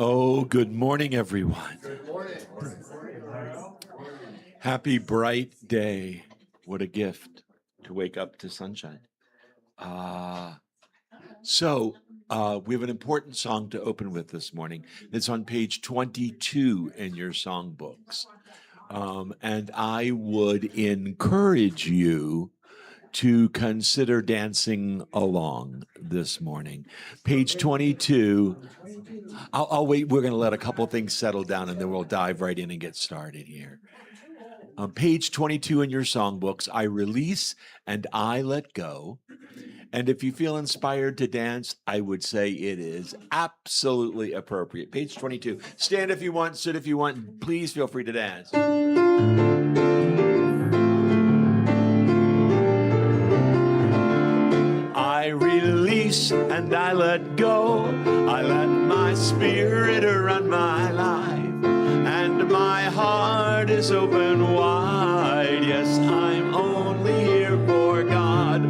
Oh, good morning, everyone. Good morning. Happy bright day. What a gift to wake up to sunshine. So we have an important song to open with this morning. It's on page 22 in your songbooks. And I would encourage you to consider dancing along this morning. Page 22. I'll wait. We're going to let a couple of things settle down and then we'll dive right in and get started here. On page 22 in your songbooks, I release and I let go. And if you feel inspired to dance, I would say it is absolutely appropriate. Page 22. Stand if you want, sit if you want. Please feel free to dance. I let go. I let my spirit run my life, and my heart is open wide. Yes, I'm only here for God.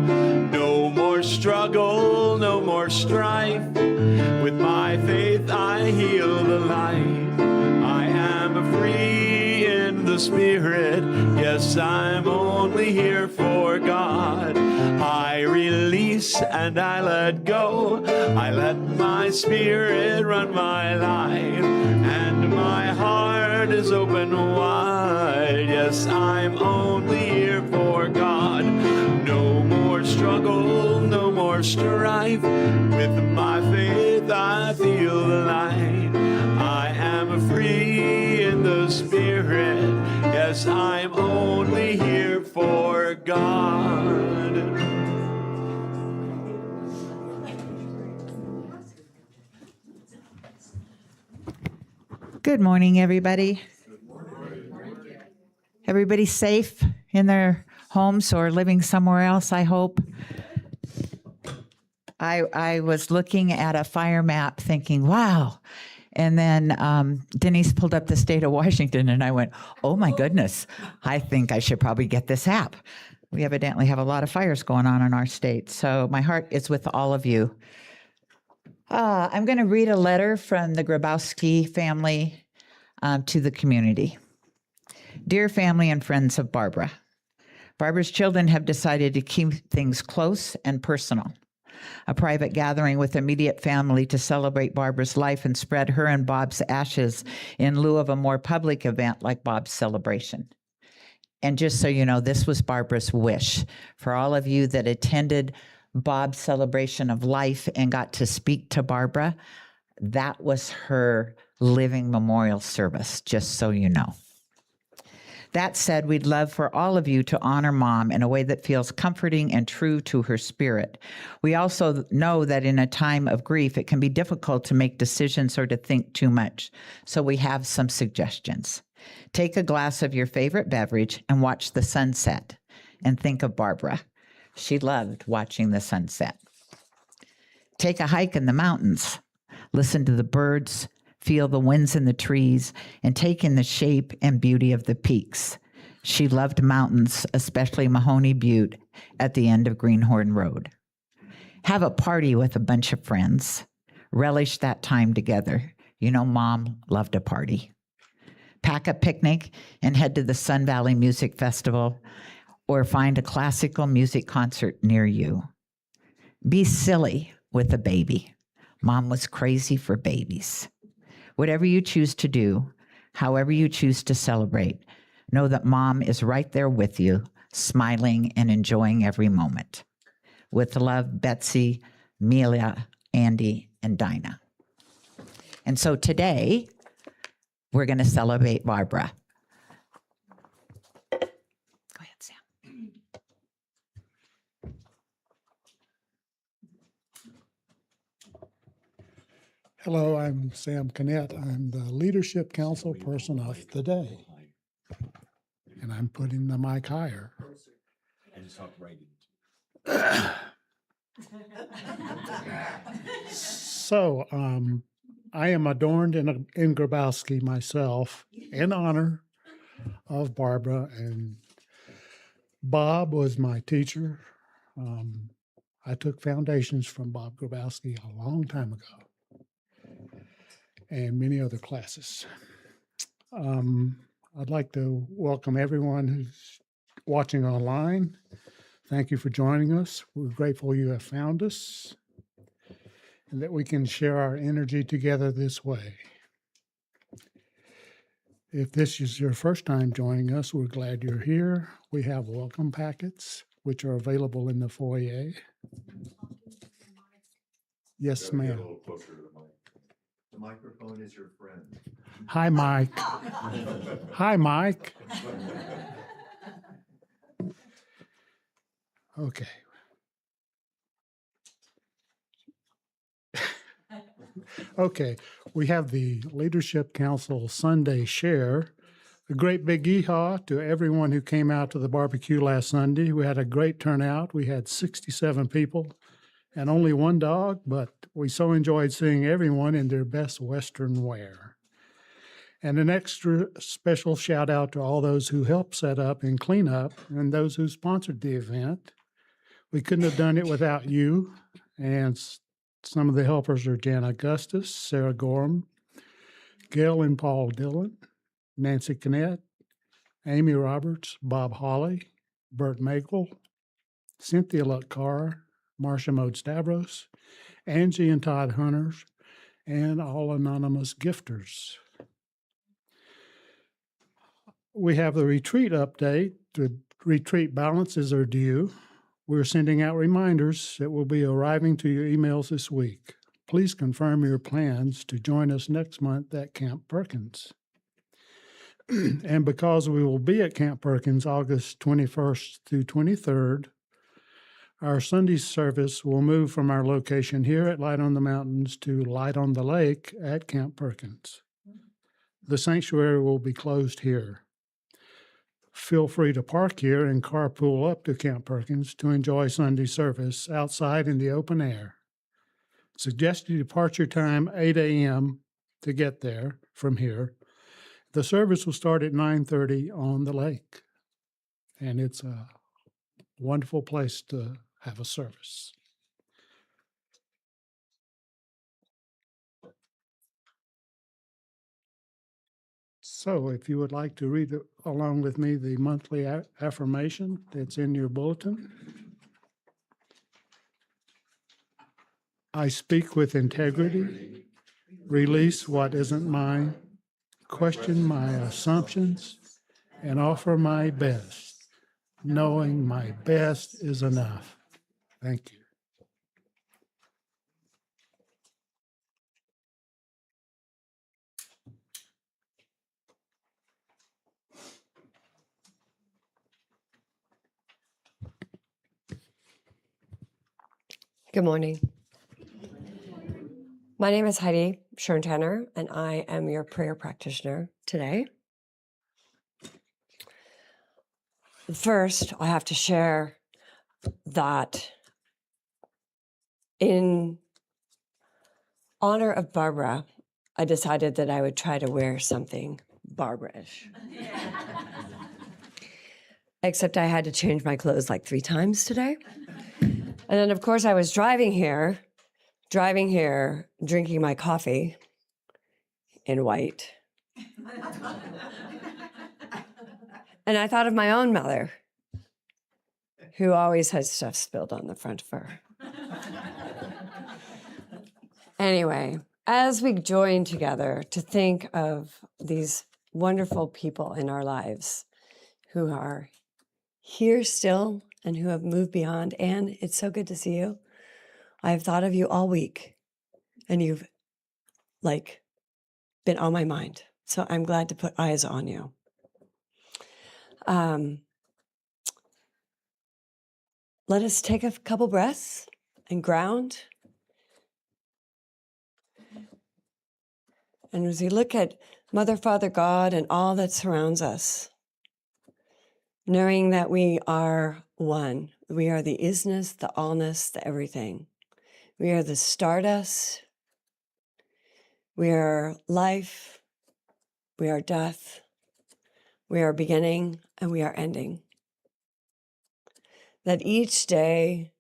No more struggle, no more strife. With my faith I heal the life. I am free in the spirit. Yes, I'm only here for God. I release and I let go. I let my spirit run my life, and my heart is open wide. Yes, I'm only here for God. No more struggle, no more strife. With my faith I feel the light. I am free in the spirit. Yes, I'm only here for God. Good morning, everybody. Everybody safe in their homes or living somewhere else, I hope. I was looking at a fire map thinking, wow. And then Denise pulled up the state of Washington, and I went, oh my goodness, I think I should probably get this app. We evidently have a lot of fires going on in our state. So my heart is with all of you. I'm going to read a letter from the Grabowski family to the community. Dear family and friends of Barbara, Barbara's children have decided to keep things close and personal. A private gathering with immediate family to celebrate Barbara's life and spread her and Bob's ashes in lieu of a more public event like Bob's celebration. And just so you know, this was Barbara's wish. For all of you that attended Bob's celebration of life and got to speak to Barbara, that was her living memorial service, just so you know. That said, we'd love for all of you to honor Mom in a way that feels comforting and true to her spirit. We also know that in a time of grief, it can be difficult to make decisions or to think too much. So we have some suggestions. Take a glass of your favorite beverage and watch the sunset, and think of Barbara. She loved watching the sunset. Take a hike in the mountains. Listen to the birds, feel the winds in the trees, and take in the shape and beauty of the peaks. She loved mountains, especially Mahoney Butte at the end of Greenhorn Road. Have a party with a bunch of friends. Relish that time together. You know, Mom loved a party. Pack a picnic and head to the Sun Valley Music Festival, or find a classical music concert near you. Be silly with a baby. Mom was crazy for babies. Whatever you choose to do, however you choose to celebrate, know that Mom is right there with you, smiling and enjoying every moment. With love, Betsy, Melia, Andy, and Dinah. And so today, we're going to celebrate Barbara. Go ahead, Sam. Hello, I'm Sam Cannett. I'm the Leadership Council person of the day. And I'm putting the mic higher. And talk right So, I am adorned in Grabowski myself in honor of Barbara. And Bob was my teacher. I took foundations from Bob Grabowski a long time ago, and many other classes. I'd like to welcome everyone who's watching online. Thank you for joining us. We're grateful you have found us and that we can share our energy together this way. If this is your first time joining us, we're glad you're here. We have welcome packets, which are available in the foyer. Yes, ma'am. The microphone is your friend. Hi, Mike. Hi, Mike. Okay. Okay, we have the Leadership Council Sunday Share. A great big yeehaw to everyone who came out to the barbecue last Sunday. We had a great turnout. We had 67 people and only one dog, but we so enjoyed seeing everyone in their best Western wear. And an extra special shout out to all those who helped set up and clean up and those who sponsored the event. We couldn't have done it without you. And some of the helpers are Jan Augustus, Sarah Gorham, Gail and Paul Dillon, Nancy Cannett, Amy Roberts, Bob Hawley, Bert Magel, Cynthia Lutkar, Marcia Mode Stavros, Angie and Todd Hunters, and all anonymous gifters. We have the retreat update. The retreat balances are due. We're sending out reminders that will be arriving to your emails this week. Please confirm your plans to join us next month at Camp Perkins. And because we will be at Camp Perkins August 21st through 23rd, our Sunday service will move from our location here at Light on the Mountains to Light on the Lake at Camp Perkins. The sanctuary will be closed here. Feel free to park here and carpool up to Camp Perkins to enjoy Sunday service outside in the open air. Suggested departure time 8 a.m. to get there from here. The service will start at 9:30 on the lake, and it's a wonderful place to have a service. So if you would like to read along with me the monthly affirmation that's in your bulletin. I speak with integrity, release what isn't mine, question my assumptions, and offer my best, knowing my best is enough. Thank you. Good morning. My name is Heidi Scherntanner, and I am your prayer practitioner today. First, I have to share that in honor of Barbara, I decided that I would try to wear something Barbara-ish. Except I had to change my clothes like 3 times today. And then, of course, I was driving here, drinking my coffee in white. And I thought of my own mother, who always has stuff spilled on the front of her. Anyway, as we join together to think of these wonderful people in our lives who are here still and who have moved beyond, Anne, it's so good to see you. I have thought of you all week, and you've been on my mind. So I'm glad to put eyes on you. Let us take a couple breaths and ground. And as we look at Mother, Father, God, and all that surrounds us, knowing that we are one, we are the isness, the allness, the everything. We are the stardust. We are life. We are death. We are beginning and we are ending. That each day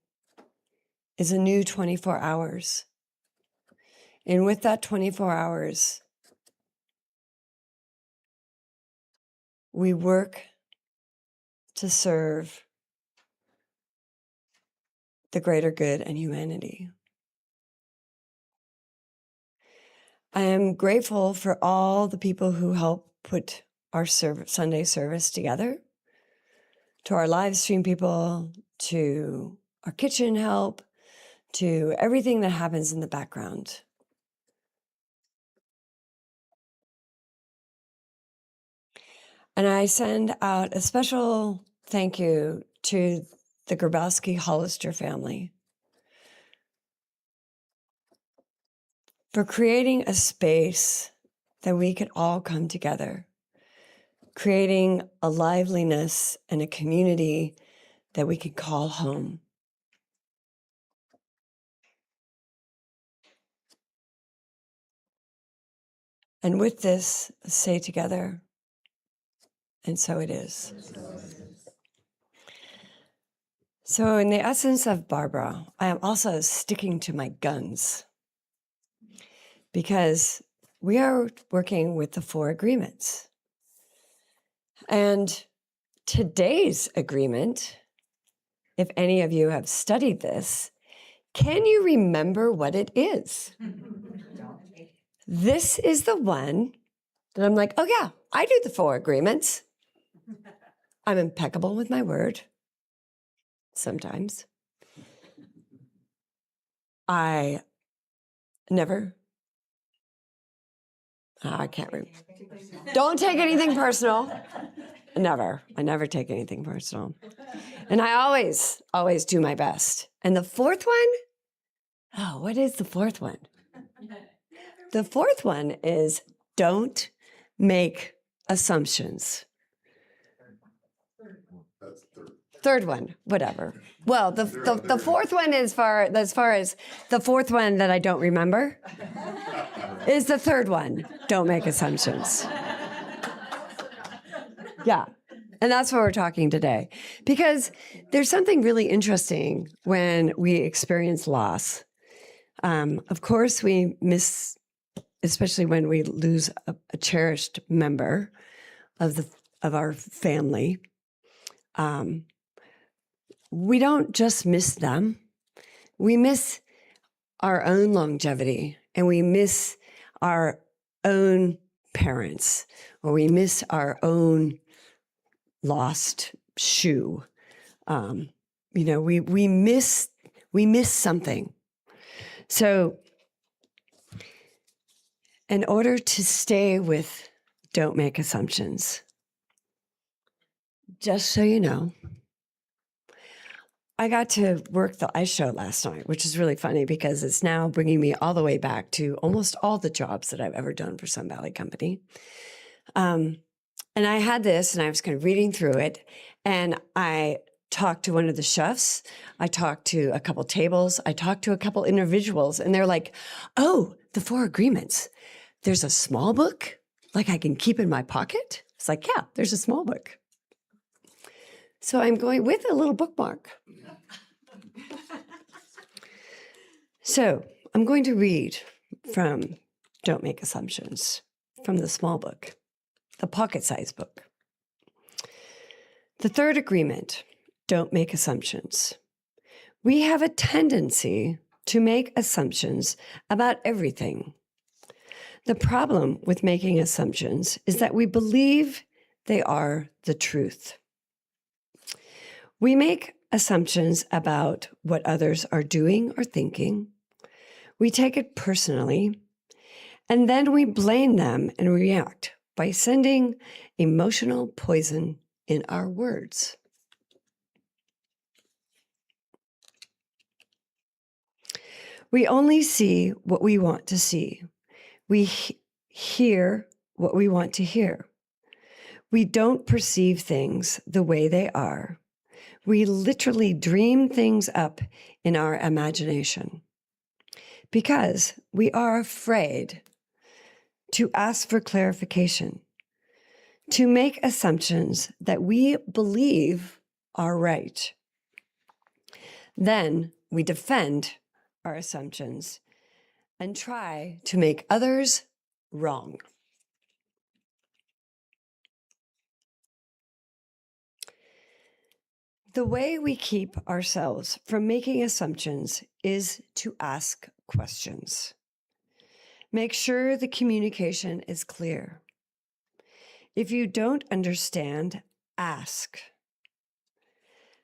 is a new 24 hours. And with that 24 hours, we work to serve the greater good and humanity. I am grateful for all the people who help put our Sunday service together, to our live stream people, to our kitchen help, to everything that happens in the background. And I send out a special thank you to the Grabowski-Hollister family for creating a space that we could all come together, creating a liveliness and a community that we could call home. And with this, say together, and so it is. So, in the essence of Barbara, I am also sticking to my guns because we are working with the Four Agreements. And today's agreement, if any of you have studied this, can you remember what it is? This is the one that I'm like, oh yeah, I do the Four Agreements. I'm impeccable with my word. Sometimes. I never, I can't remember. Don't take anything personal. Never. I never take anything personal. And I always do my best. And the fourth one, oh, what is the fourth one? The fourth one is don't make assumptions. Third one, whatever. Well, the fourth one is as far as the fourth one that I don't remember is the third one. Don't make assumptions. Yeah. And that's what we're talking today. Because there's something really interesting when we experience loss. Of course, we miss, especially when we lose a cherished member of our family. We don't just miss them. We miss our own longevity, and we miss our own parents, or we miss our own lost shoe. We miss something. So in order to stay with don't make assumptions, just so you know, I got to work the ice show last night, which is really funny because it's now bringing me all the way back to almost all the jobs that I've ever done for Sun Valley Company. And I had this, and I was kind of reading through it, and I talked to one of the chefs. I talked to a couple tables. I talked to a couple individuals, and they're like, oh, the Four Agreements. There's a small book, like I can keep in my pocket? It's like, yeah, there's a small book. So I'm going with a little bookmark. So I'm going to read from Don't Make Assumptions, from the small book, the pocket-sized book. The third agreement, don't make assumptions. We have a tendency to make assumptions about everything. The problem with making assumptions is that we believe they are the truth. We make assumptions about what others are doing or thinking. We take it personally, and then we blame them and react by sending emotional poison in our words. We only see what we want to see. We hear what we want to hear. We don't perceive things the way they are. We literally dream things up in our imagination because we are afraid to ask for clarification, to make assumptions that we believe are right. Then we defend our assumptions and try to make others wrong. The way we keep ourselves from making assumptions is to ask questions. Make sure the communication is clear. If you don't understand, ask.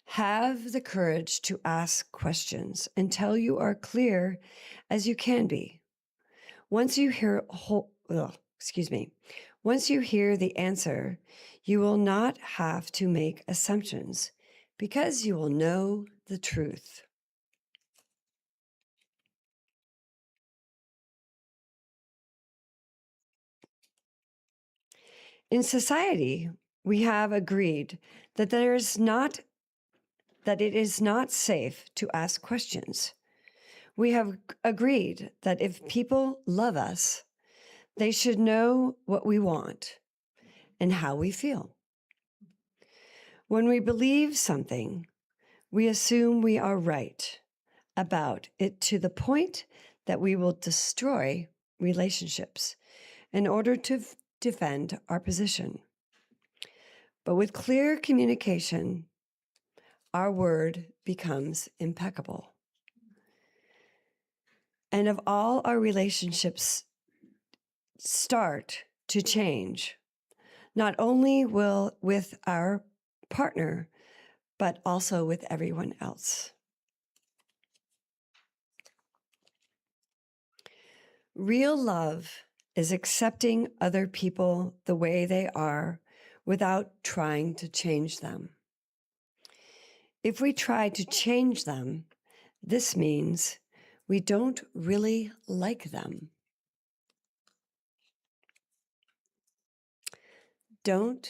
Have the courage to ask questions until you are clear as you can be. Once you hear Once you hear the answer, you will not have to make assumptions because you will know the truth. In society, we have agreed that it is not safe to ask questions. We have agreed that if people love us, They should know what we want and how we feel. When we believe something, we assume we are right about it to the point that we will destroy relationships in order to defend our position. But with clear communication, our word becomes impeccable. And if all our relationships start to change, not only will with our partner, but also with everyone else. Real love is accepting other people the way they are without trying to change them. If we try to change them, this means we don't really like them. Don't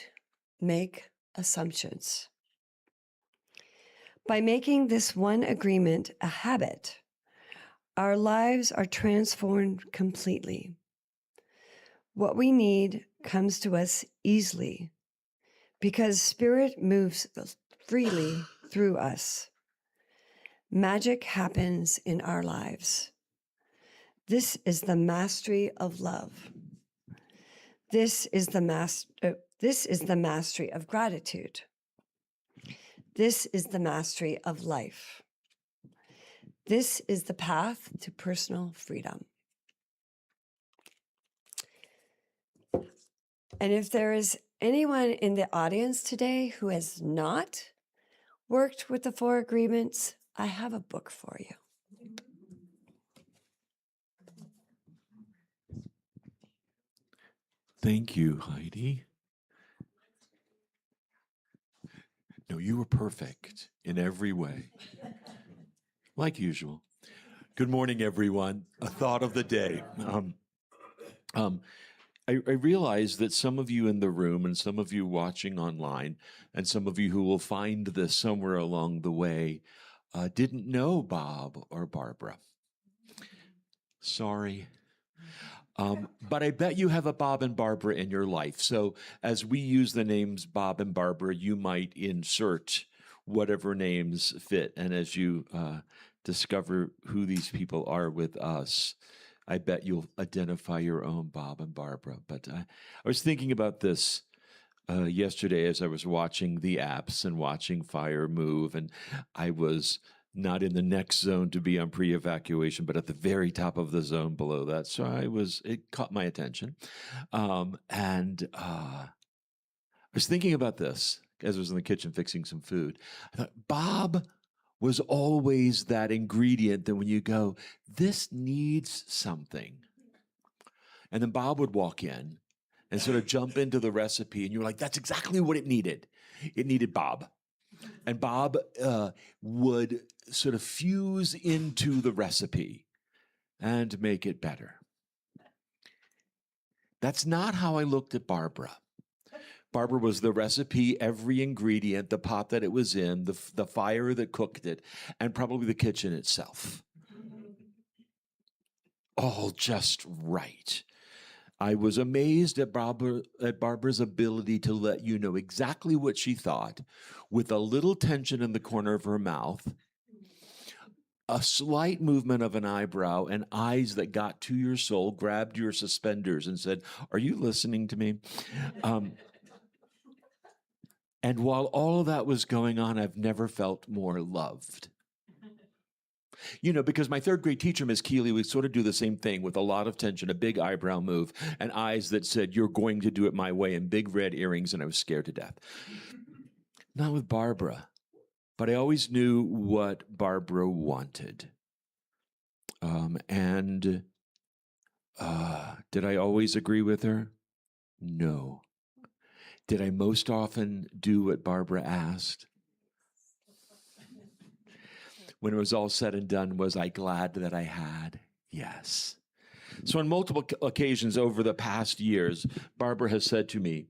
make assumptions. By making this one agreement a habit, our lives are transformed completely. What we need comes to us easily because Spirit moves freely through us. Magic happens in our lives. This is the mastery of love. This is the mastery of gratitude. This is the mastery of life. This is the path to personal freedom. And if there is anyone in the audience today who has not worked with the Four Agreements, I have a book for you. Thank you, Heidi. No, you were perfect in every way, like usual. Good morning, everyone. A thought of the day. I realize that some of you in the room and some of you watching online and some of you who will find this somewhere along the way didn't know Bob or Barbara. Sorry. But I bet you have a Bob and Barbara in your life. So as we use the names Bob and Barbara, you might insert whatever names fit. And as you discover who these people are with us, I bet you'll identify your own Bob and Barbara. But I was thinking about this yesterday as I was watching the apps and watching fire move, and I was not in the next zone to be on pre-evacuation, but at the very top of the zone below that. So it caught my attention. And I was thinking about this as I was in the kitchen fixing some food. I thought, Bob was always that ingredient that when you go, this needs something. And then Bob would walk in and sort of jump into the recipe, and you were like, that's exactly what it needed. It needed Bob. And Bob would sort of fuse into the recipe and make it better. That's not how I looked at Barbara. Barbara was the recipe, every ingredient, the pot that it was in, the fire that cooked it, and probably the kitchen itself. All just right. I was amazed at Barbara's ability to let you know exactly what she thought with a little tension in the corner of her mouth, a slight movement of an eyebrow, and eyes that got to your soul, grabbed your suspenders and said, are you listening to me? And while all of that was going on, I've never felt more loved. You know, because my third grade teacher, Miss Keeley, would sort of do the same thing with a lot of tension, a big eyebrow move, and eyes that said, you're going to do it my way, and big red earrings, and I was scared to death. Not with Barbara, but I always knew what Barbara wanted. Did I always agree with her? No. Did I most often do what Barbara asked? When it was all said and done, was I glad that I had? Yes. So on multiple occasions over the past years, Barbara has said to me,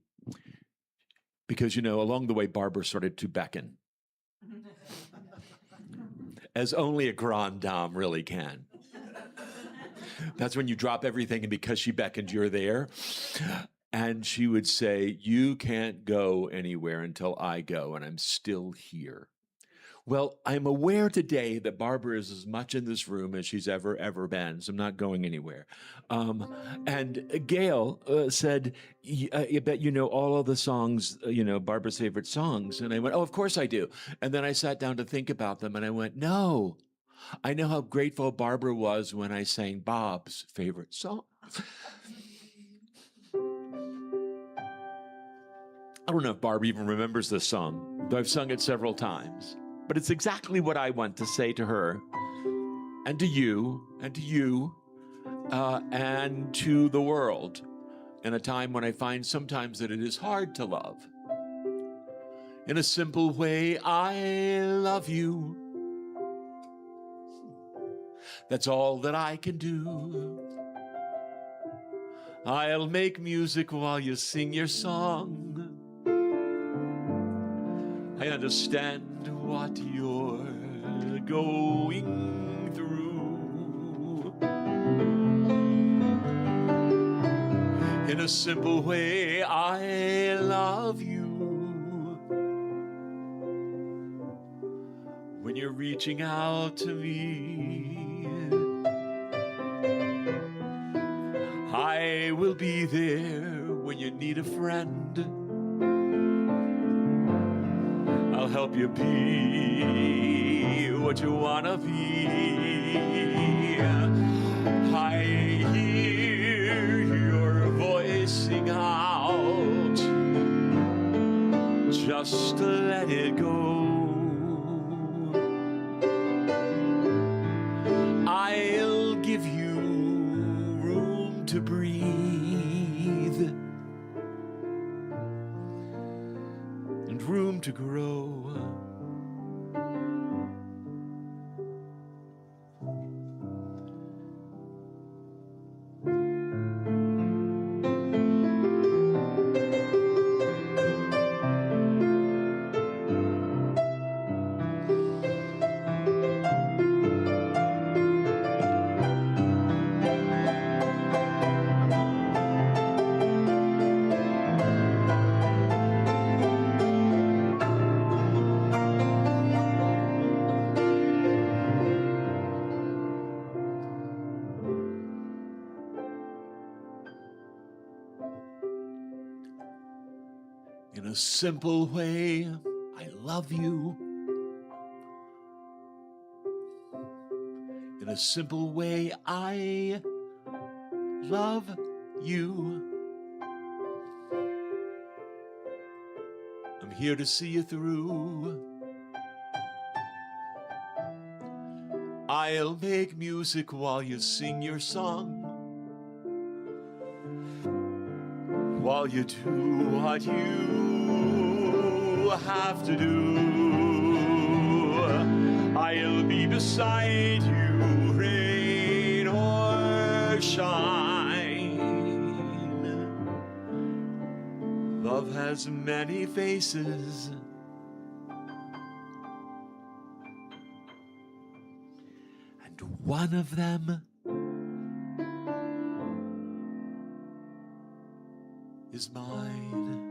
because, you know, along the way, Barbara started to beckon, as only a grande dame really can. That's when you drop everything, and because she beckoned, you're there. And she would say, "You can't go anywhere until I go, and I'm still here." Well, I'm aware today that Barbara is as much in this room as she's ever been, so I'm not going anywhere. And Gail said, I bet you know all of the songs, Barbara's favorite songs. And I went, oh, of course I do. And then I sat down to think about them, and I went, no, I know how grateful Barbara was when I sang Bob's favorite song. I don't know if Barbara even remembers this song, though I've sung it several times. But it's exactly what I want to say to her, and to you, and to you, and to the world, in a time when I find sometimes that it is hard to love. In a simple way, I love you. That's all that I can do. I'll make music while you sing your song. I understand what you're going through. In a simple way, I love you. When you're reaching out to me, I will be there when you need a friend. I'll help you be what you wanna be. I hear your voicing out. Just let it go. I'll give you room to breathe and room to grow. In a simple way, I love you. In a simple way, I love you. I'm here to see you through. I'll make music while you sing your song. While you do what you have to do, I'll be beside you, rain or shine. Love has many faces, and one of them is mine.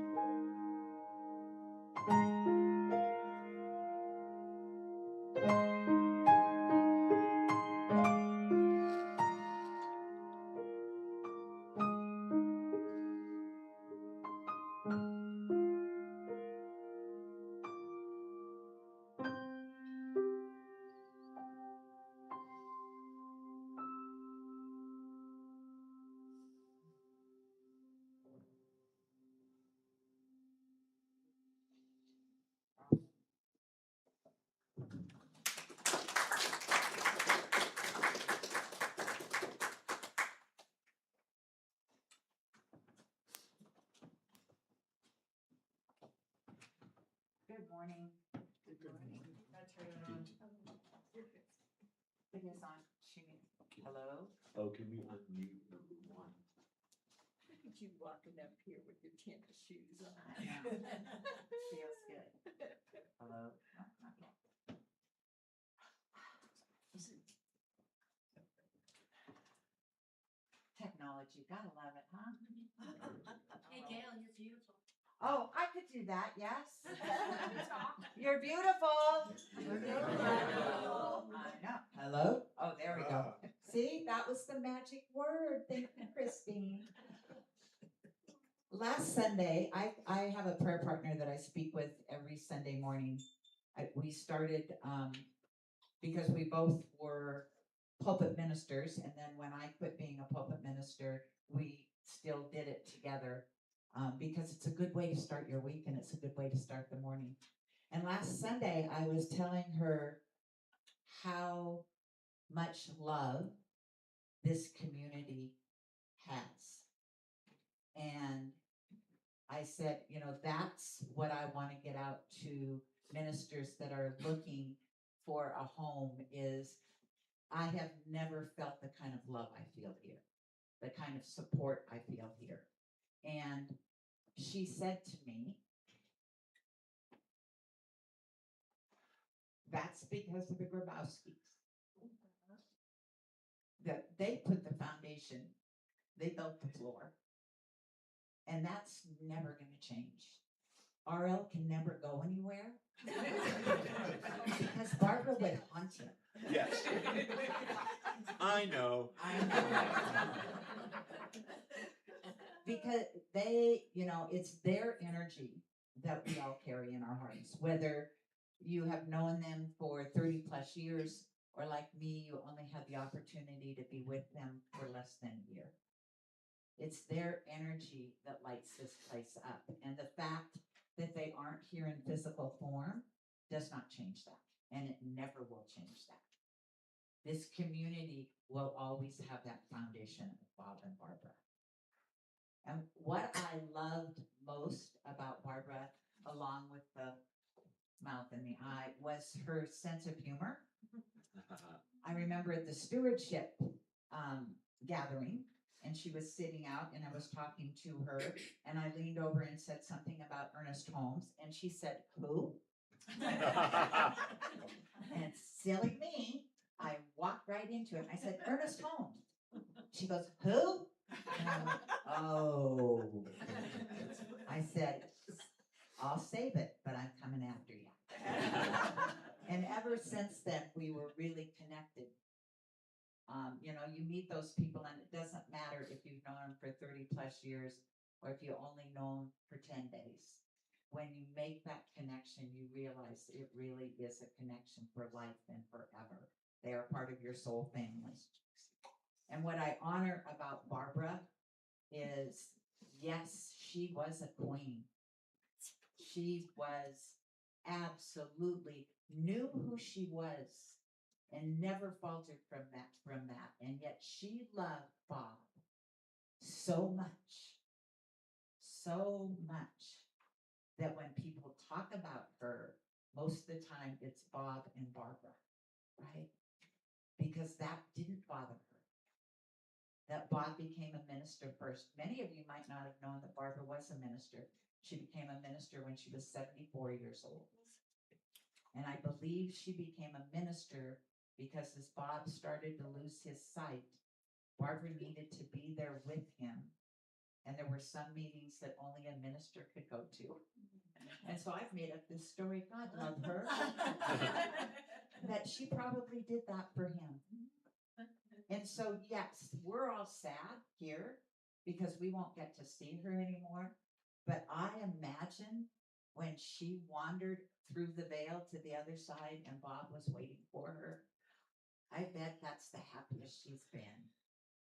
Good morning. Good morning. That's her on. It is on. Hello? Oh, can we unmute one? Look at you walking up here with your tennis shoes on. Feels good. Hello? You gotta love it, huh? Hey, Gail, you're beautiful. Oh, I could do that, yes. You're beautiful. You're beautiful. I know. Hello? Oh, there we go. See, that was the magic word. Thank you, Christine. Last Sunday, I have a prayer partner that I speak with every Sunday morning. We started because we both were pulpit ministers, and then when I quit being a pulpit minister, we still did it together because it's a good way to start your week and it's a good way to start the morning. And last Sunday, I was telling her how much love this community has. And I said, you know, that's what I want to get out to ministers that are looking for a home is I have never felt the kind of love I feel here, the kind of support I feel here. And she said to me, that's because of the Grabowskis. That they put the foundation, they built the floor. And that's never going to change. RL can never go anywhere because Barbara would haunt him. Yes. I know. I know. Because they, you know, it's their energy that we all carry in our hearts, whether you have known them for 30 plus years or like me, you only had the opportunity to be with them for less than a year. It's their energy that lights this place up. And the fact that they aren't here in physical form does not change that. And it never will change that. This community will always have that foundation of Bob and Barbara. And what I loved most about Barbara, along with the mouth and the eye, was her sense of humor. I remember at the stewardship gathering, and she was sitting out, and I was talking to her, and I leaned over and said something about Ernest Holmes, and she said, "Who?" And silly me, I walked right into it. I said, "Ernest Holmes." She goes, "Who?" And I went, "Oh." I said, "I'll save it, but I'm coming after you." And ever since then, we were really connected. You know, you meet those people, and it doesn't matter if you've known them for 30 plus years or if you only know them for 10 days. When you make that connection, you realize it really is a connection for life and forever. They are part of your soul family. And what I honor about Barbara is, yes, she was a queen. She was absolutely knew who she was and never faltered from that. And yet she loved Bob so much that when people talk about her, most of the time it's Bob and Barbara, right? Because that didn't bother her. That Bob became a minister first. Many of you might not have known that Barbara was a minister. She became a minister when she was 74 years old. And I believe she became a minister because as Bob started to lose his sight, Barbara needed to be there with him. And there were some meetings that only a minister could go to. And so I've made up this story, God love her, that she probably did that for him. And so, yes, we're all sad here because we won't get to see her anymore. But I imagine when she wandered through the veil to the other side and Bob was waiting for her, I bet that's the happiest she's been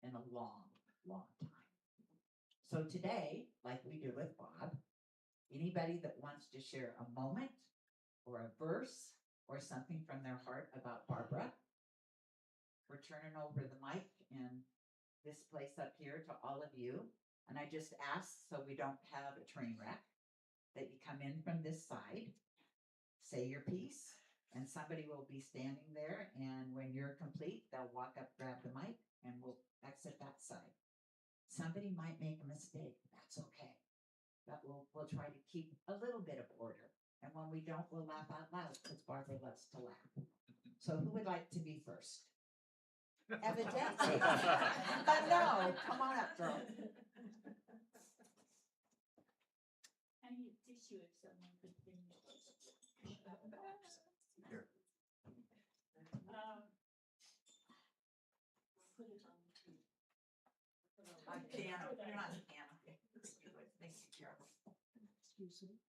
in a long, long time. So today, like we do with Bob, anybody that wants to share a moment or a verse or something from their heart about Barbara, we're turning over the mic and this place up here to all of you. And I just ask, so we don't have a train wreck, that you come in from this side, say your piece, and somebody will be standing there. And when you're complete, they'll walk up, grab the mic, and we'll exit that side. Somebody might make a mistake. That's okay. But we'll try to keep a little bit of order. And when we don't, we'll laugh out loud because Barbara loves to laugh. So who would like to be first? Evidently. But no, come on up, girl. I need tissue if someone could bring me. Here. Put it on. Piano, you're not the piano. Thank you, Carol. Excuse me.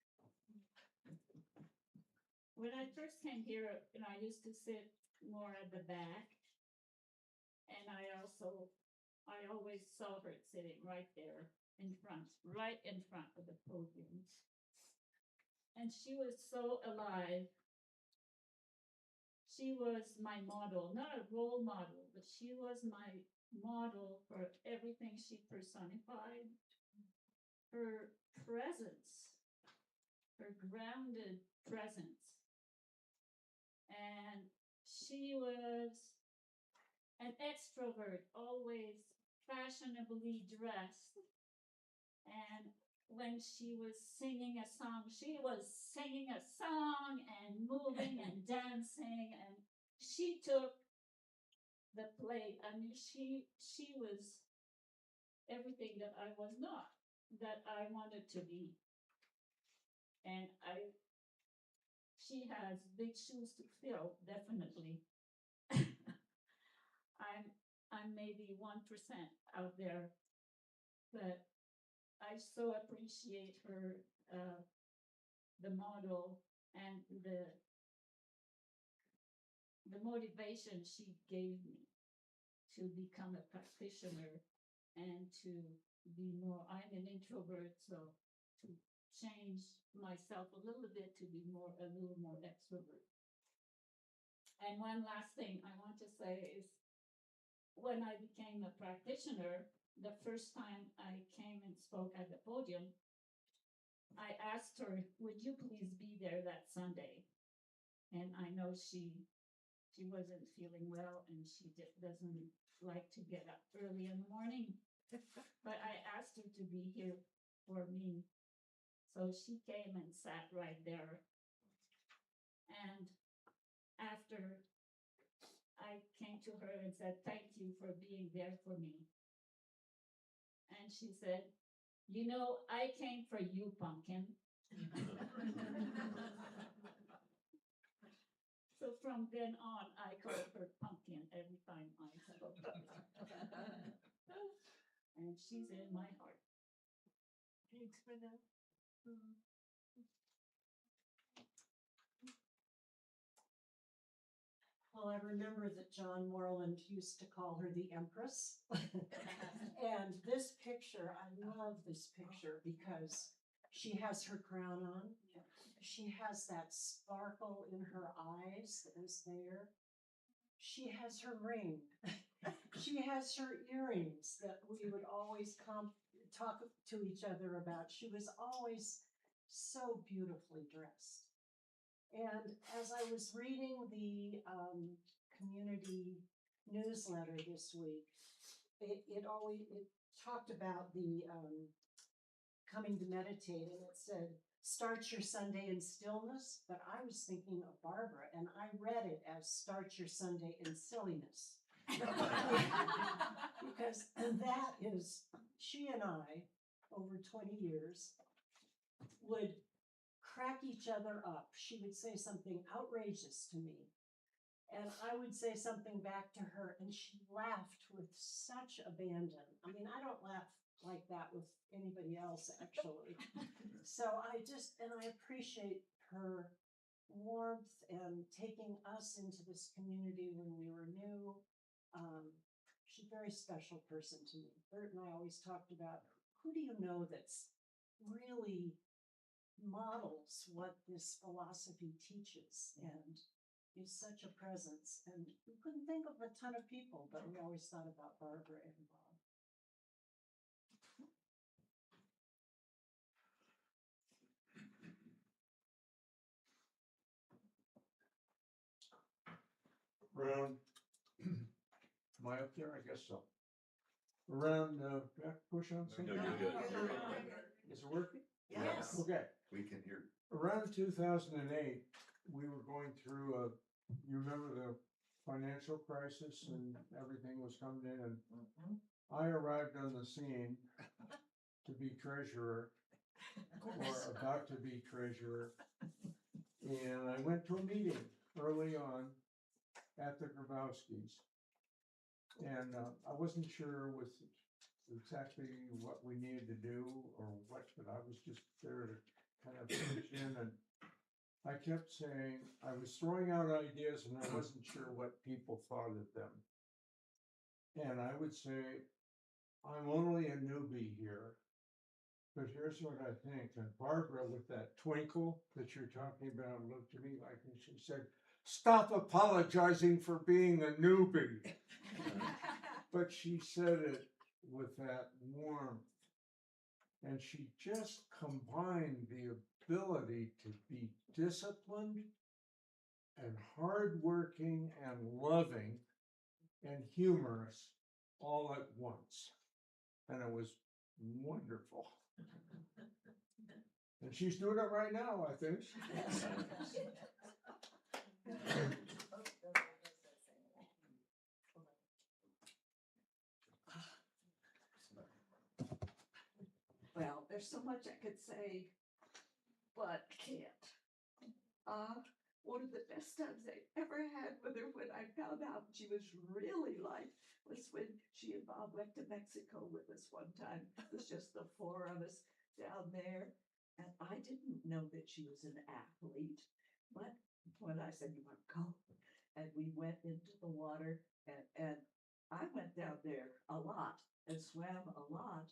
When I first came here, I used to sit more at the back. And I always saw her sitting right there right in front of the podium. And she was so alive. She was my model, not a role model, but she was my model for everything she personified. Her presence, her grounded presence. And she was an extrovert, always fashionably dressed. And when she was singing a song and moving and dancing. And she took the plate. I mean, she was everything that I was not, that I wanted to be. And she has big shoes to fill, definitely. I'm maybe 1% out there, but I so appreciate her, the model and the motivation she gave me to become a practitioner and to be more. I'm an introvert, so to change myself a little bit to be a little more extrovert. And one last thing I want to say is, when I became a practitioner, the first time I came and spoke at the podium, I asked her, would you please be there that Sunday? And I know she wasn't feeling well, and she doesn't like to get up early in the morning. But I asked her to be here for me. So she came and sat right there. And after I came to her and said, thank you for being there for me. And she said, I came for you, pumpkin. So from then on, I call her pumpkin every time I spoke. And she's in my heart. Thanks for that. Well, I remember that John Moreland used to call her the Empress. And this picture, I love this picture because she has her crown on. She has that sparkle in her eyes that is there. She has her ring. She has her earrings that we would always talk to each other about. She was always so beautifully dressed. And as I was reading the community newsletter this week, it talked about the coming to meditate, and it said, start your Sunday in stillness, but I was thinking of Barbara, and I read it as start your Sunday in silliness. Because that is, she and I, over 20 years, would crack each other up. She would say something outrageous to me, and I would say something back to her, and she laughed with such abandon. I mean, I don't laugh like that with anybody else, actually. So I appreciate her warmth and taking us into this community when we were new. She's a very special person to me. Bert and I always talked about, who do you know that's really models what this philosophy teaches and is such a presence? And we couldn't think of a ton of people, but we always thought about Barbara and Bob. Around, am I up there? I guess so. Around, back push on No, something? you're good. Is it working? Yes. Okay. We can hear. Around 2008, we were going through you remember the financial crisis and everything was coming in, and I arrived on the scene to be treasurer, or about to be treasurer. And I went to a meeting early on at the Grabowskis. And I wasn't sure with exactly what we needed to do or what, but I was just there to kind of pitch in, and I kept saying, I was throwing out ideas and I wasn't sure what people thought of them. And I would say, I'm only a newbie here, but here's what I think. And Barbara, with that twinkle that you're talking about, looked at me like, and she said, stop apologizing for being a newbie. But she said it with that warmth. And she just combined the ability to be disciplined and hardworking and loving and humorous all at once. And it was wonderful. And she's doing it right now, I think. Well, there's so much I could say, but can't. One of the best times I ever had with her when I found out she was really light was when she and Bob went to Mexico with us one time. It was just the four of us down there. And I didn't know that she was an athlete, but when I said, you want to go? And we went into the water, and I went down there a lot and swam a lot,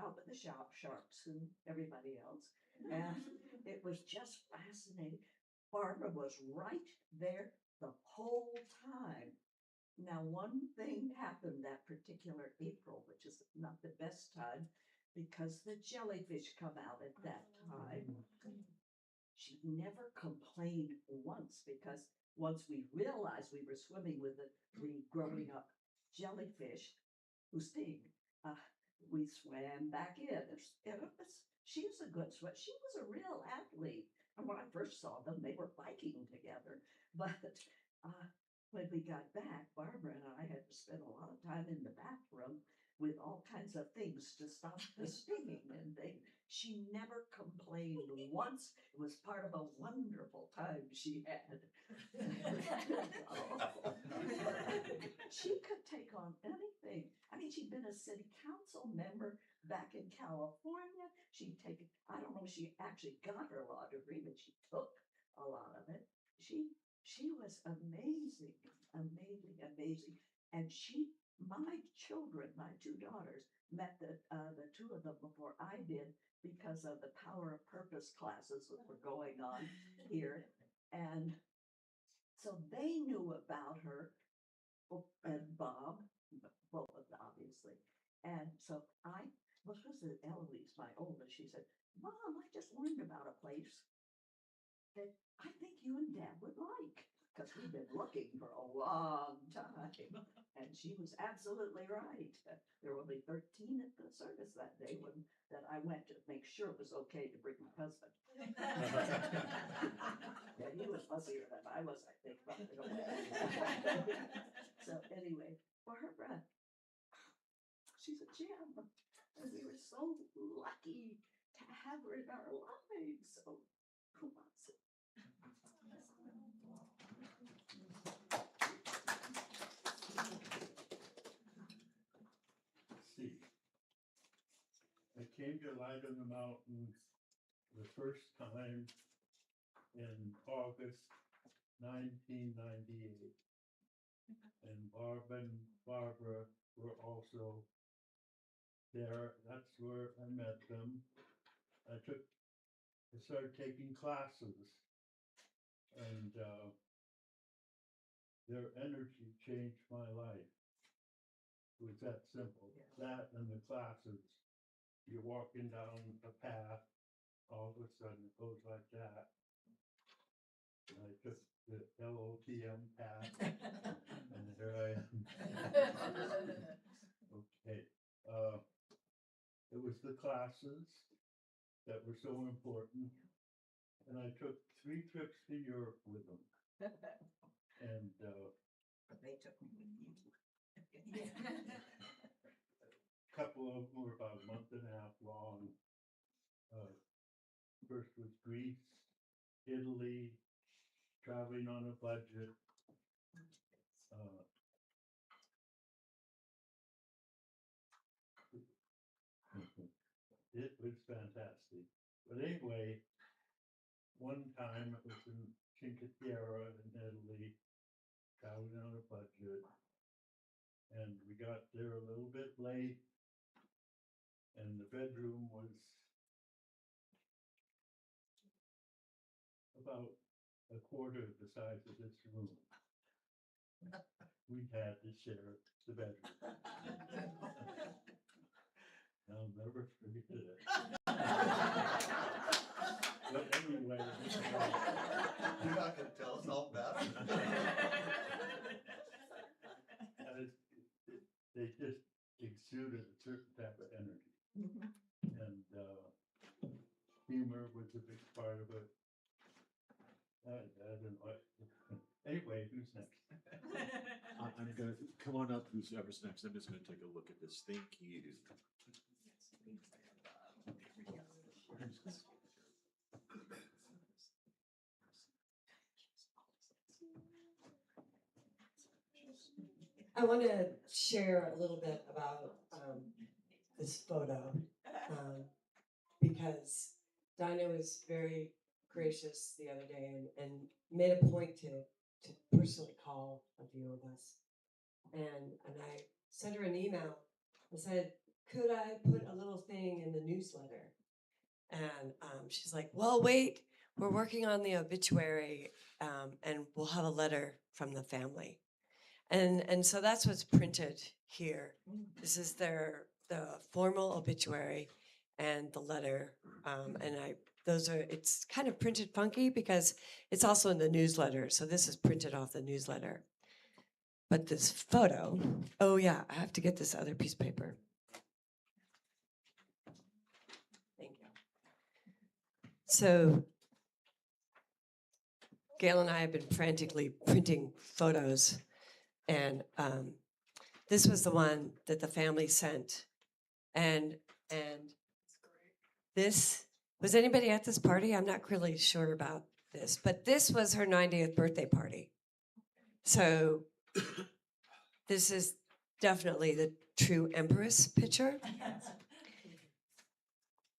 out with the sharks and everybody else. And it was just fascinating. Barbara was right there the whole time. Now, one thing happened that particular April, which is not the best time, because the jellyfish come out at that time. She never complained once, because once we realized we were swimming with the growing up jellyfish who sting, we swam back in. She was a good swimmer. She was a real athlete. And when I first saw them, they were biking together. But when we got back, Barbara and I had to spend a lot of time in the bathroom with all kinds of things to stop the stinging and things. She never complained once. It was part of a wonderful time she had. She could take on anything. I mean, she'd been a city council member back in California. She'd taken, I don't know if she actually got her law degree, but she took a lot of it. She was amazing, amazing, amazing. And my children, my two daughters, met the two of them before I did because of the Power of Purpose classes that were going on here. And so they knew about her, and Bob, both of them, obviously. And so what was it, Eloise, my oldest, she said, Mom, I just learned about a place that I think you and Dad would like, because we've been looking for a long time. And she was absolutely right. There were only 13 at the service that day that I went to make sure it was okay to bring my husband. Yeah, he was fussier than I was, I think. So anyway, Barbara, she's a gem. And we were so lucky to have her in our lives. So who wants it? See, I came to Light on the Mountain the first time in August 1998. And Barb and Barbara were also there. That's where I met them. I started taking classes, and their energy changed my life. It was that simple. That and the classes. You're walking down a path, all of a sudden it goes like that. And I took the LOTM path, and here I am. Okay. It was the classes that were so important. And I took 3 trips to Europe with them. And They took me with you. Couple of them were about a month and a half long. First was Greece, Italy, traveling on a budget. It was fantastic. But anyway, one time it was in Cinque Terre in Italy, traveling on a budget. And we got there a little bit late. And the bedroom was about a quarter of the size of this room. We had to share the bedroom. I'll never forget it. But anyway, You're not gonna tell us all about it? they just exuded a certain type of energy. And humor was a big part of it. I don't know. Anyway, who's next? I'm gonna, come on up, whoever's next. I'm just gonna take a look at this. Thank you. I want to share a little bit about this photo because Dinah was very gracious the other day and made a point to personally call a few of us. And I sent her an email and said, could I put a little thing in the newsletter? And she's like, well, wait, we're working on the obituary and we'll have a letter from the family. And so that's what's printed here. This is the formal obituary and the letter. It's kind of printed funky because it's also in the newsletter. So this is printed off the newsletter. But this photo, oh yeah, I have to get this other piece of paper. Thank you. So Gail and I have been frantically printing photos. And this was the one that the family sent. And this, was anybody at this party? I'm not really sure about this, but this was her 90th birthday party. So this is definitely the true Empress picture.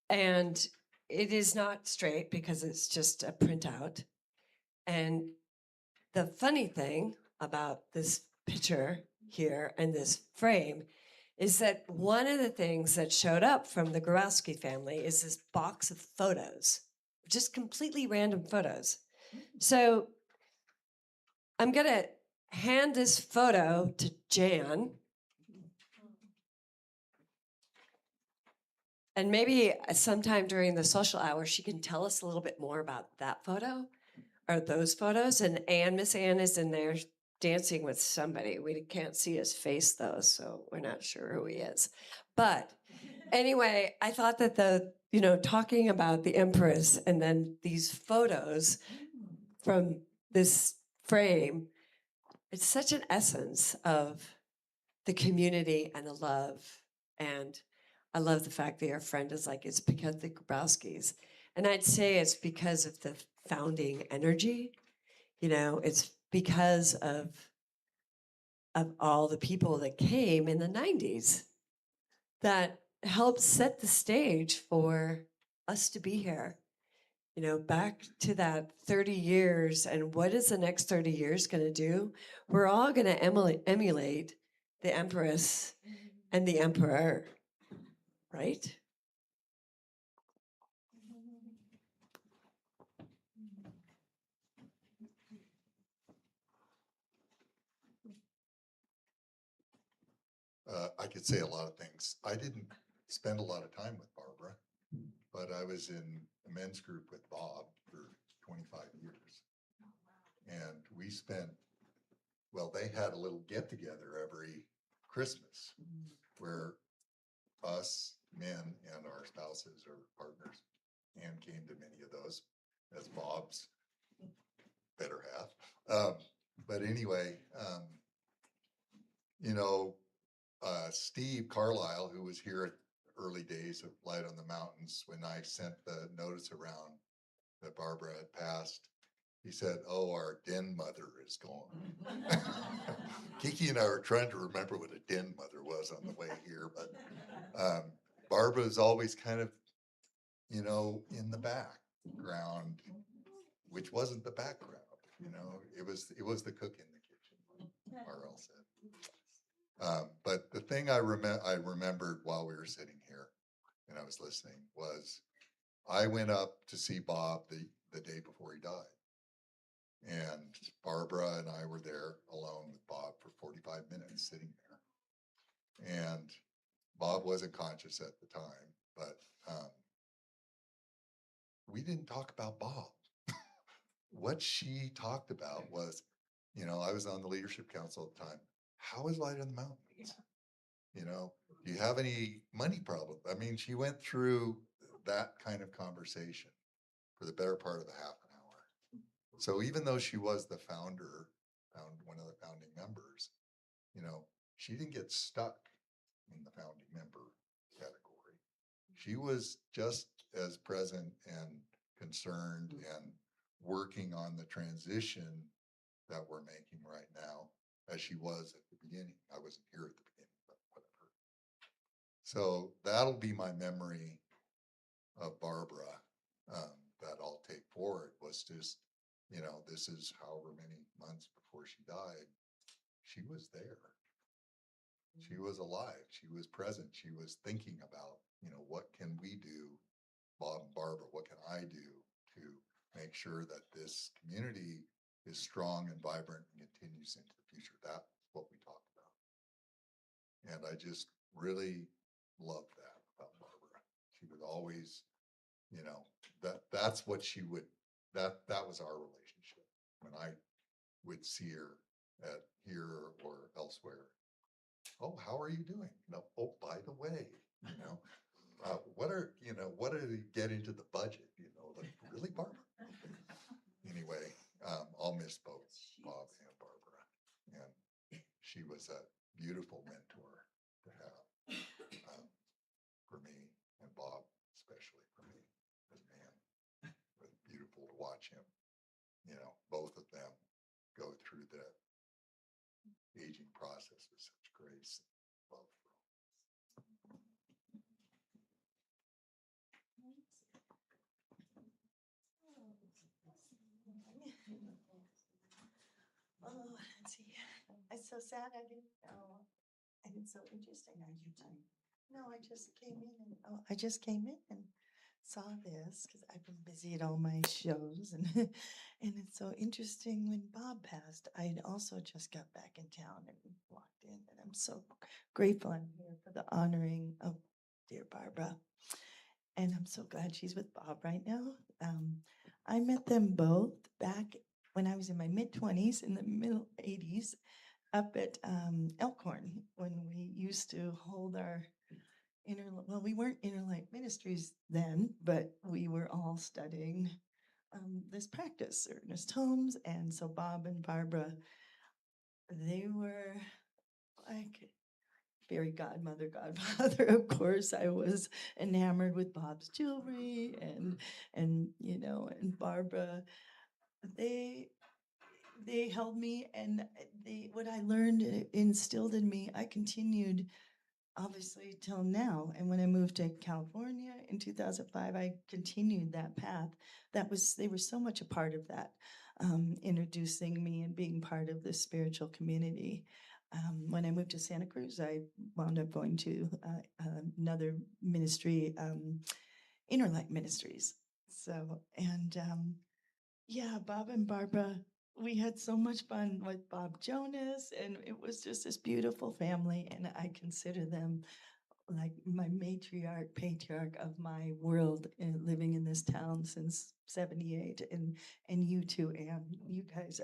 And it is not straight because it's just a printout. And the funny thing about this picture here and this frame is that one of the things that showed up from the Grabowski family is this box of photos, just completely random photos. So I'm gonna hand this photo to Jan. And maybe sometime during the social hour, she can tell us a little bit more about that photo or those photos. And Miss Ann is in there dancing with somebody. We can't see his face though, so we're not sure who he is. But anyway, I thought that talking about the Empress and then these photos from this frame, it's such an essence of the community and the love. And I love the fact that your friend is like, it's because of the Grabowskis. And I'd say it's because of the founding energy. It's because of all the people that came in the 90s that helped set the stage for us to be here. Back to that 30 years, and what is the next 30 years going to do? We're all going to emulate the Empress and the Emperor, right? I could say a lot of things. I didn't spend a lot of time with Barbara, but I was in a men's group with Bob for 25 years. And we spent, they had a little get together every Christmas where us men and our spouses or partners, and came to many of those as Bob's better half. But anyway, you know, Steve Carlisle, who was here at early days of Light on the Mountains, when I sent the notice around that Barbara had passed, he said, "Oh, our den mother is gone." Kiki and I were trying to remember what a den mother was on the way here, but Barbara is always kind of, you know, in the background, which wasn't the background. You know, it was the cook in the kitchen, R.L. said. But the thing I remembered while we were sitting here and I was listening was I went up to see Bob the day before he died. And Barbara and I were there alone with Bob for 45 minutes sitting there. And Bob wasn't conscious at the time, but we didn't talk about Bob. What she talked about was, you know, I was on the leadership council at the time. How is Light on the Mountains? You know, do you have any money problem? I mean, she went through that kind of conversation for the better part of a half an hour. So even though she was the founder, one of the founding members, you know, she didn't get stuck in the founding member category. She was just as present and concerned and working on the transition that we're making right now as she was at the beginning. I wasn't here at the beginning, but whatever. So that'll be my memory of Barbara that I'll take forward, was just, you know, this is however many months before she died, she was there. She was alive. She was present. She was thinking about, you know, what can we do, Bob and Barbara, what can I do to make sure that this community is strong and vibrant and continues into the future. That's what we talked about. And I just really love that about Barbara. She would always, you know, that's what she would, that was our relationship. When I would see her at here or elsewhere, "Oh, how are you doing? You know, oh, by the way, you know, what are you get into the budget? You know, like, really, Barbara?" Anyway, I'll miss both Bob and Barbara, and she was a beautiful mentor to have for me, and Bob especially for me as a man. It was beautiful to watch him. You know, both of them go through the aging process with such grace and love for all. Oh, let's see. It's so sad. I didn't know. And it's so interesting. I just came in and saw this because I've been busy at all my shows, and and it's so interesting. When Bob passed, I'd also just got back in town and walked in, and I'm so grateful I'm here for the honoring of dear Barbara. And I'm so glad she's with Bob right now. I met them both back when I was in my mid-20s, in the middle 80s, up at Elkhorn, when we used to hold our we weren't Interlight Ministries then, but we were all studying this practice, Ernest Holmes. And so Bob and Barbara, they were like fairy godmother, godfather. Of course, I was enamored with Bob's jewelry, and you know, and Barbara, they held me, and what I learned instilled in me. I continued obviously till now. And when I moved to California in 2005, I continued that path. They were so much a part of that, introducing me and being part of the spiritual community. When I moved to Santa Cruz, I wound up going to another ministry, Inner Light Ministries. So, and yeah, Bob and Barbara, we had so much fun with Bob Jonas, and it was just this beautiful family. And I consider them like my matriarch, patriarch of my world, living in this town since 78. And you too, Anne, you guys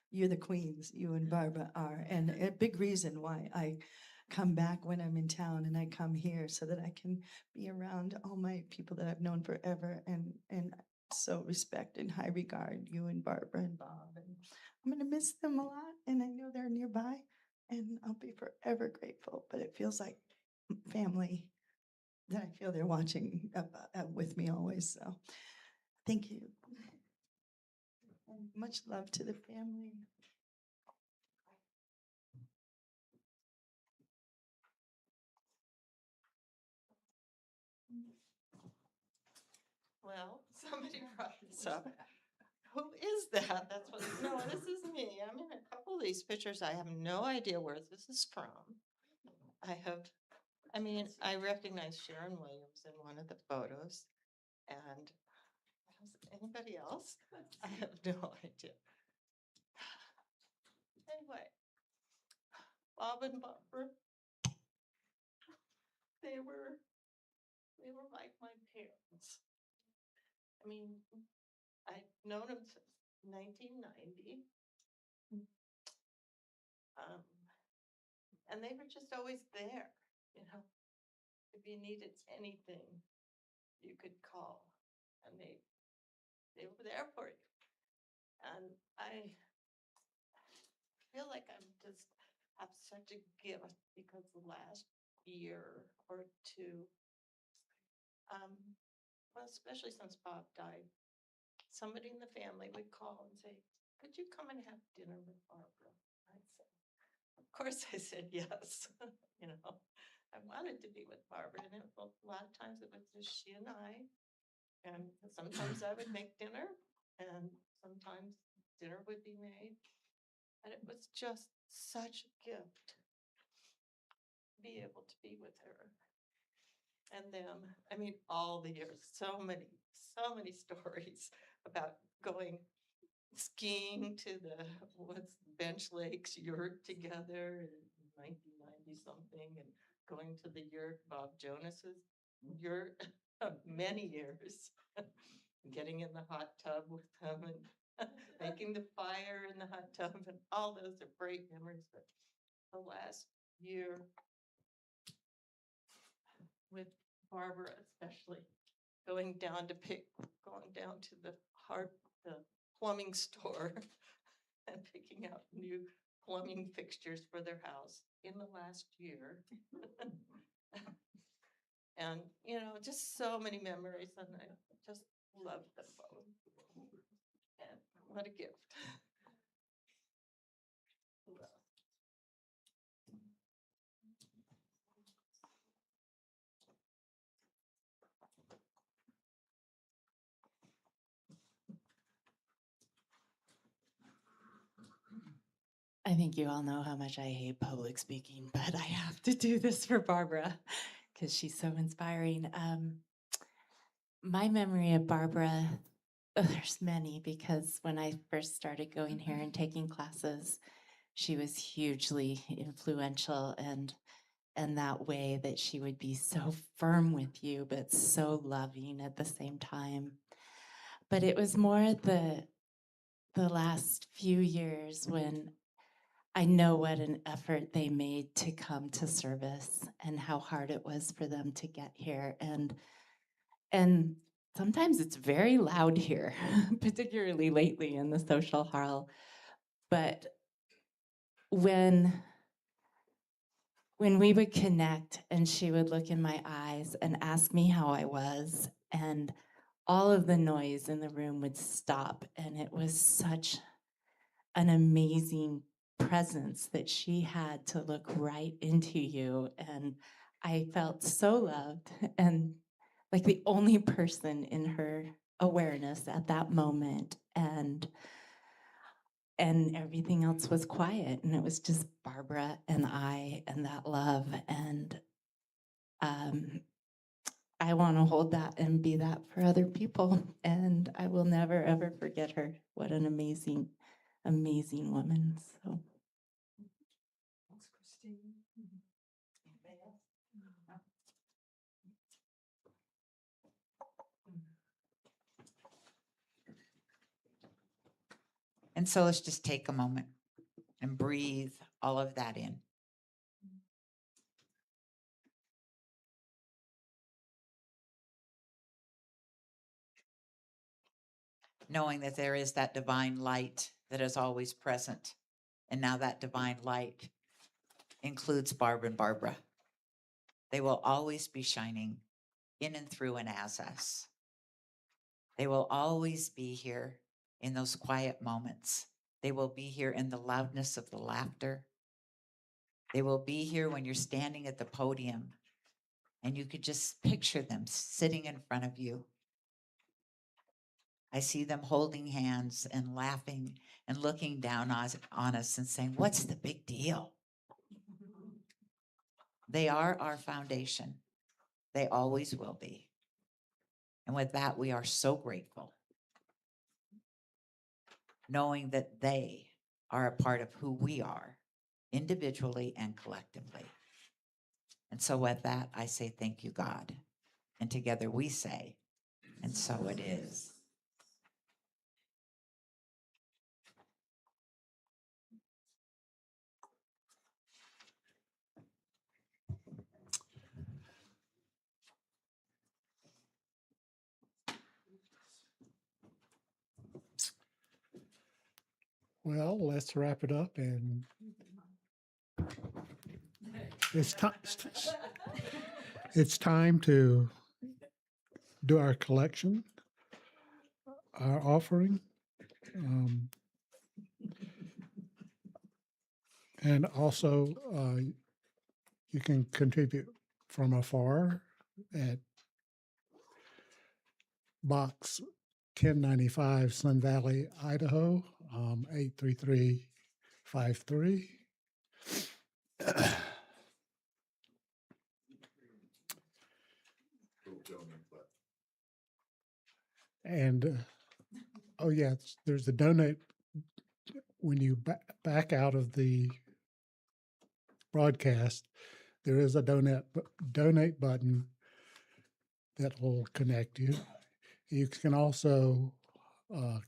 you're the queens, you and Barbara are. And a big reason why I come back when I'm in town, and I come here so that I can be around all my people that I've known forever, and so respect and high regard you and Barbara and Bob. And I'm going to miss them a lot, and I know they're nearby. and I'll be forever grateful. But it feels like family that I feel they're watching with me always. So thank you. And much love to the family. Well, somebody brought this up. Who is that? That's what, no, this is me. I'm in a couple of these pictures. I have no idea where this is from. I recognize Sharon Williams in one of the photos. And anybody else? I have no idea. Anyway, Bob and Barbara, they were like my parents. I mean, I've known them since 1990. And they were just always there, you know. If you needed anything, you could call, and they were there for you. And I feel like I'm just have such a gift because the last year or two, well, especially since Bob died, somebody in the family would call and say, "Could you come and have dinner with Barbara?" I'd say, of course, I said yes. You know, I wanted to be with Barbara, and a lot of times it was just she and I. And sometimes I would make dinner, and sometimes dinner would be made. And it was just such a gift to be able to be with her. And then, I mean, all the years, so many stories about going skiing to the Bench Lakes yurt together in 1990 something, and going to the yurt, Bob Jonas's yurt, many years, getting in the hot tub with them and making the fire in the hot tub, and all those are great memories. But the last year with Barbara, especially going down to the plumbing store and picking out new plumbing fixtures for their house in the last year. And, you know, just so many memories, and I just love them both. And what a gift. I think you all know how much I hate public speaking, but I have to do this for Barbara because she's so inspiring. My memory of Barbara, there's many, because when I first started going here and taking classes, she was hugely influential, and that way that she would be so firm with you, but so loving at the same time. But it was more the last few years when I know what an effort they made to come to service and how hard it was for them to get here. And sometimes it's very loud here, particularly lately in the social hall. But when we would connect and she would look in my eyes and ask me how I was, and all of the noise in the room would stop, and it was such an amazing presence that she had to look right into you. And I felt so loved and like the only person in her awareness at that moment. And everything else was quiet, and it was just Barbara and I and that love. And I want to hold that and be that for other people. And I will never, ever forget her. What an amazing, amazing woman. So. Thanks, Christine. And so let's just take a moment and breathe all of that in. Knowing that there is that divine light that is always present. And now that divine light includes Barb and Barbara. They will always be shining in and through and as us. They will always be here in those quiet moments. They will be here in the loudness of the laughter. They will be here when you're standing at the podium and you could just picture them sitting in front of you. I see them holding hands and laughing and looking down on us and saying, "What's the big deal?" They are our foundation. They always will be. And with that, we are so grateful, knowing that they are a part of who we are, individually and collectively. And so with that, I say thank you, God. And together we say, and so it is. Well, let's wrap it up, and it's time. It's time to do our collection, our offering, and also you can contribute from afar at Box 1095, Sun Valley, Idaho, 83353. And oh yeah, there's a donate when you back out of the broadcast. There is a donate button that will connect you. You can also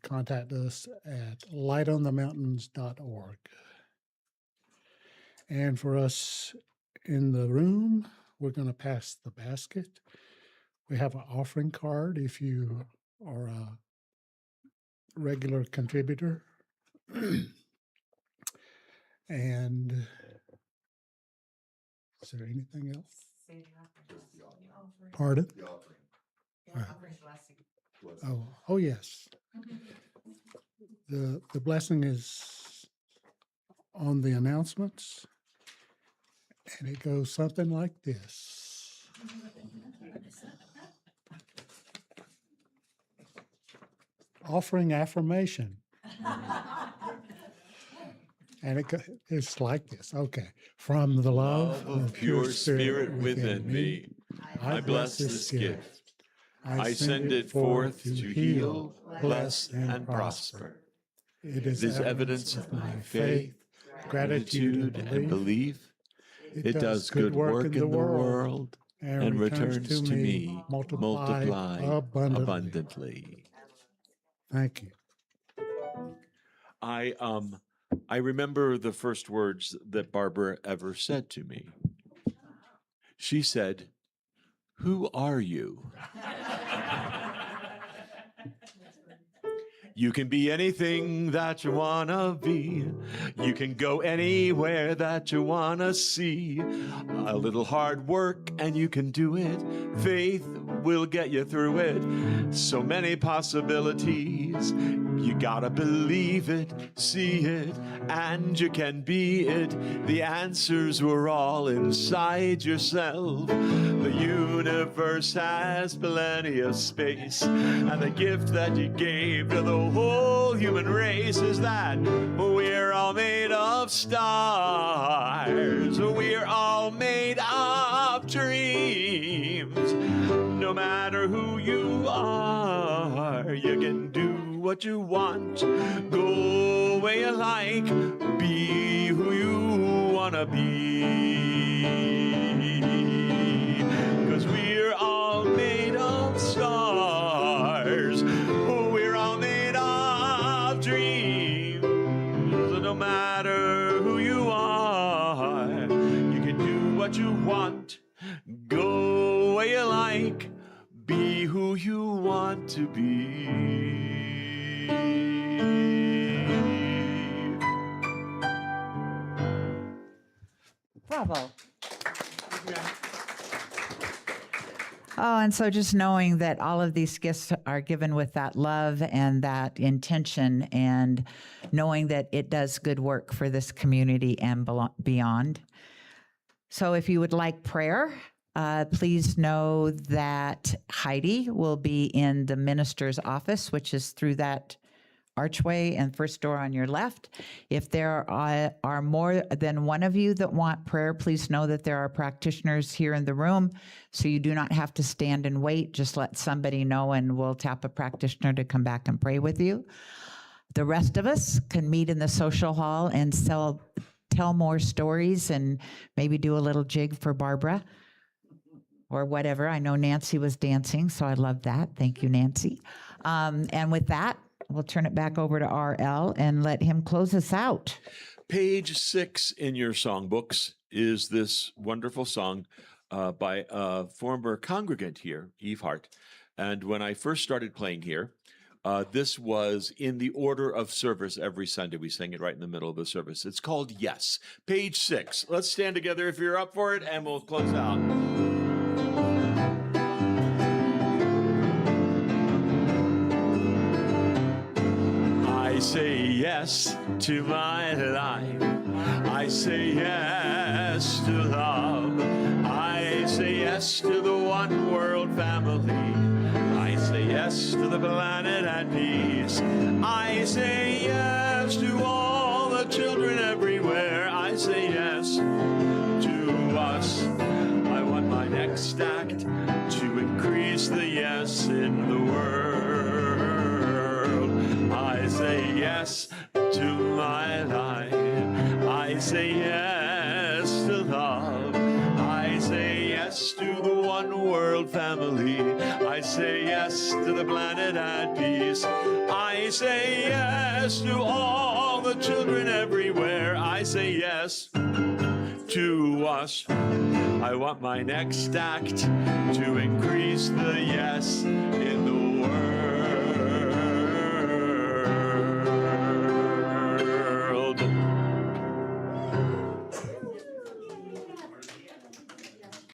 contact us at lightonthemountains.org. And for us in the room, we're going to pass the basket. We have an offering card if you are a regular contributor. And is there anything else? Pardon? The offering. Oh yes. The blessing is on the announcements, and it goes something like this. Offering affirmation. And it's like this. Okay. From the love of pure spirit within me, I bless this gift. I send it forth to heal, bless, and prosper. It It is evidence of my faith, gratitude, and belief. It does good work in the world and returns to me multiplied abundantly. Thank you. I remember the first words that Barbara ever said to me. She said, "Who are you?" You can be anything that you wanna be. You can go anywhere that you wanna see. A little hard work and you can do it. Faith will get you through it. So many possibilities. You gotta believe it, see it, and you can be it. The answers were all inside yourself. The universe has plenty of space, and the gift that you gave to the whole human race is that we're all made of stars. We're all made of dreams. No matter who you are, you can do what you want. Go where you like. Be who you wanna be. 'Cause we're all made of stars. We're all made of dreams. No matter who you are, you can do what you want. Go where you like. Be who you want to be. Bravo. Oh, and so just knowing that all of these gifts are given with that love and that intention, and knowing that it does good work for this community and beyond. So if you would like prayer, please know that Heidi will be in the minister's office, which is through that archway and first door on your left. If there are more than one of you that want prayer, please know that there are practitioners here in the room, so you do not have to stand and wait. Just let somebody know and we'll tap a practitioner to come back and pray with you. The rest of us can meet in the social hall and tell more stories and maybe do a little jig for Barbara or whatever. I know Nancy was dancing, so I love that. Thank you, Nancy. And with that, we'll turn it back over to RL and let him close us out. Page 6 in your songbooks is this wonderful song by a former congregant here, Eve Hart. And when I first started playing here, this was in the order of service every Sunday. We sang it right in the middle of the service. It's called Yes. Page 6. Let's stand together if you're up for it, and we'll close out. I say yes to my life. I say yes to love. I say yes to the one world family. I say yes to the planet at peace. I say yes to all the children everywhere. I say yes to us. I want my next act to increase the yes in the world. I say yes to my life. I say yes to love. I say yes to the one world family. I say yes to the planet at peace. I say yes to all the children everywhere. I say yes to us. I want my next act to increase the yes in the world.